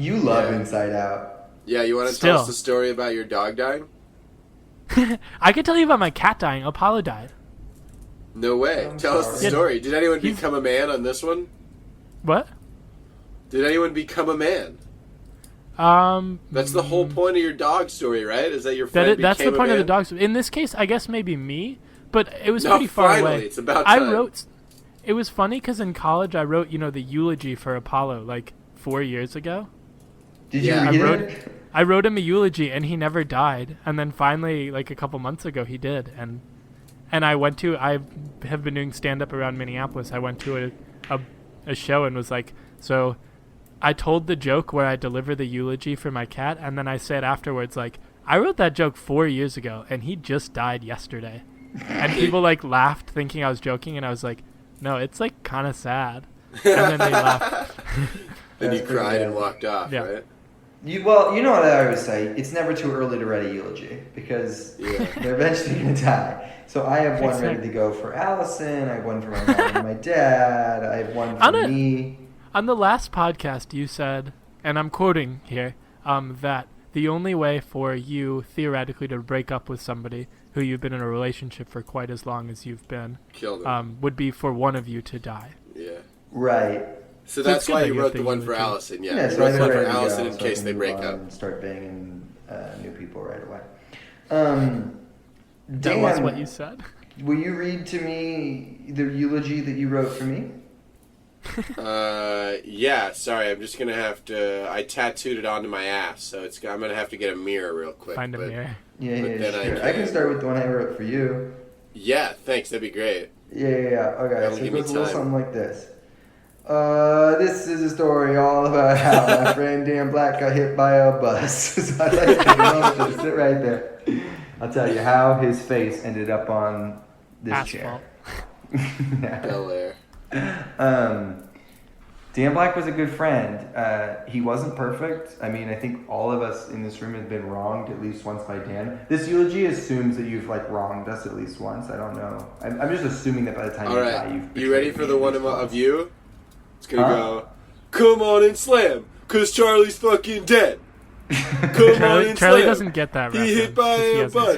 You love Inside Out. Yeah, you want to tell us the story about your dog dying? I could tell you about my cat dying. Apollo died. No way. Tell us the story. Did anyone become a man on this one? What? Did anyone become a man? That's the whole point of your dog story, right? Is that your friend became a man? That's the point of the dog story. In this case, I guess maybe me, but it was pretty far finally, away. It's about time. It was funny because in college I wrote, the eulogy for Apollo like 4 years ago. Did you read it? I wrote him a eulogy, and he never died. And then finally, like a couple months ago, he did. And I have been doing stand-up around Minneapolis. I went to a show and was like, so I told the joke where I deliver the eulogy for my cat, and then I said afterwards, like, I wrote that joke 4 years ago, and he just died yesterday. And people, like, laughed thinking I was joking, and I was like, no, it's, like, kind of sad. And then they laughed. Then you cried and walked off, right? You know what I always say? It's never too early to write a eulogy because they're eventually going to die. So I have one ready to go for Allison. I have one for my mom and my dad. I have one for me. On the last podcast, you said, and I'm quoting here, that the only way for you, theoretically, to break up with somebody who you've been in a relationship for quite as long as you've been would be for one of you to die. Yeah. Right. So that's why you wrote the one for Allison, Yeah, you so wrote the one for Allison in case they break up. And start banging new people right away. That was what you said? Will you read to me the eulogy that you wrote for me? Yeah, sorry, I'm just going to have to... I tattooed it onto my ass, so I'm going to have to get a mirror real quick. Find a mirror. Yeah, sure. I can start with the one I wrote for you. Yeah, thanks, that'd be great. Yeah. Okay, so it goes a little something like this. This is a story all about how my friend Dan Black got hit by a bus. So I'd like to sit right there. I'll tell you how his face ended up on this Asphalt. chair. Bel Air. Dan Black was a good friend. He wasn't perfect. I mean, I think all of us in this room have been wronged at least once by Dan. This eulogy assumes that you've wronged us at least once. I don't know. I'm just assuming that by the time you die, you've. You ready for the one of you? It's gonna go. Come on and slam, 'cause Charlie's fucking dead. Come on and Charlie slam. doesn't get that reference. He hit by a bus.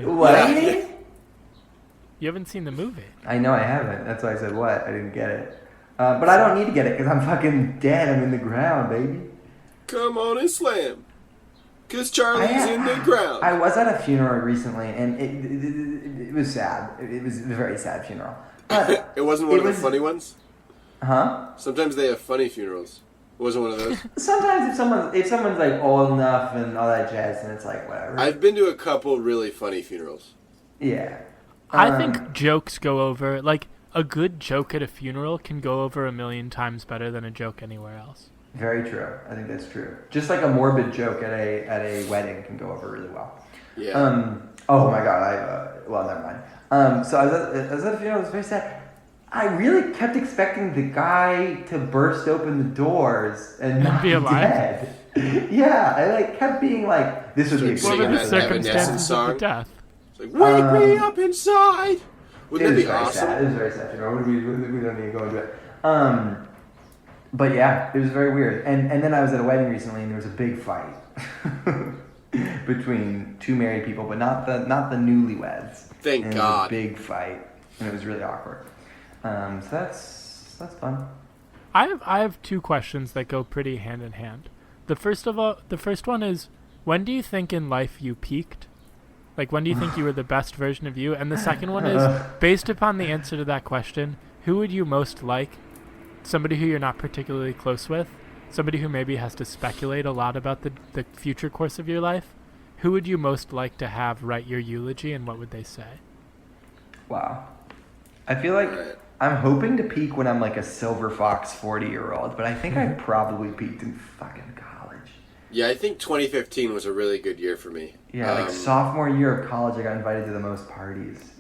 What? Yeah. You haven't seen the movie. I know I haven't. That's why I said what. I didn't get it. But I don't need to get it because I'm fucking dead. I'm in the ground, baby. Come on and slam, 'cause Charlie's in the ground. I was at a funeral recently, and it was sad. It was a very sad funeral. But it wasn't one of the funny ones? Huh? Sometimes they have funny funerals. It wasn't one of those? Sometimes if someone's old enough and all that jazz, and it's whatever. I've been to a couple really funny funerals. Yeah. I think jokes go over, a good joke at a funeral can go over 1,000,000 times better than a joke anywhere else. Very true. I think that's true. Just like a morbid joke at a wedding can go over really well. Yeah. Oh my god. Well, never mind. So I was at a funeral. It was very sad. I really kept expecting the guy to burst open the doors and not be alive. Dead. Yeah, I kept being this would be a What great were the episode. circumstances of the death? It's wake me up inside. Wouldn't that be awesome? Sad. It was very sad. We don't need to go into it. But yeah, it was very weird. And then I was at a wedding recently, and there was a big fight between two married people, but not the newlyweds. Thank and God. It was a big fight, and it was really awkward. So that's fun. I have two questions that go pretty hand in hand. The first one is, when do you think in life you peaked? When do you think you were the best version of you? And the second one is, based upon the answer to that question, who would you most like? Somebody who you're not particularly close with? Somebody who maybe has to speculate a lot about the future course of your life? Who would you most like to have write your eulogy, and what would they say? Wow. I feel like I'm hoping to peak when I'm a silver fox 40-year-old, but I think I probably peaked in fucking college. Yeah, I think 2015 was a really good year for me. Yeah, sophomore year of college, I got invited to the most parties.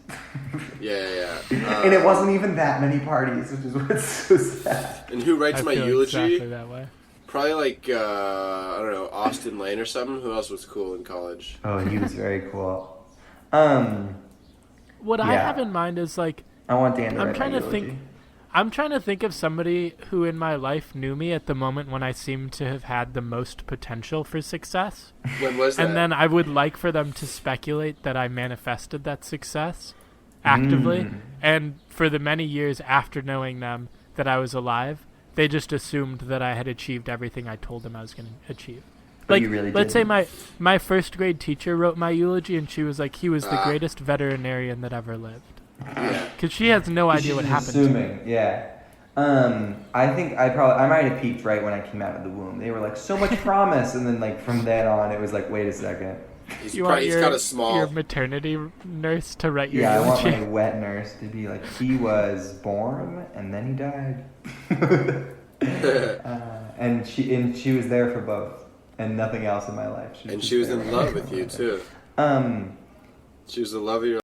Yeah. And it wasn't even that many parties, which is what's so sad. And who writes my eulogy? Exactly that way. Probably I don't know, Austin Lane or something. Who else was cool in college? Oh, he was very cool. What I have in mind is I want Dan to write my eulogy. I'm trying to think of somebody who in my life knew me at the moment when I seemed to have had the most potential for success. When was that? And then I would like for them to speculate that I manifested that success actively. And for the many years after knowing them that I was alive, they just assumed that I had achieved everything I told them I was going to achieve. But Like, you really let's say didn't. my first grade teacher wrote my eulogy, and she was like, he was the greatest veterinarian that ever lived. Yeah. Because she has no idea She's what happened to me. assuming, yeah. I think I might have peaked right when I came out of the womb. They were like, so much promise, and then like from then on, it was like, wait a second. He's You want he's your, kind of small. your maternity nurse to write your Yeah, I want eulogy? my wet nurse to be like, he was born and then he died. And she was there for both and nothing else in my life. And she was in love with you too. She was the love of your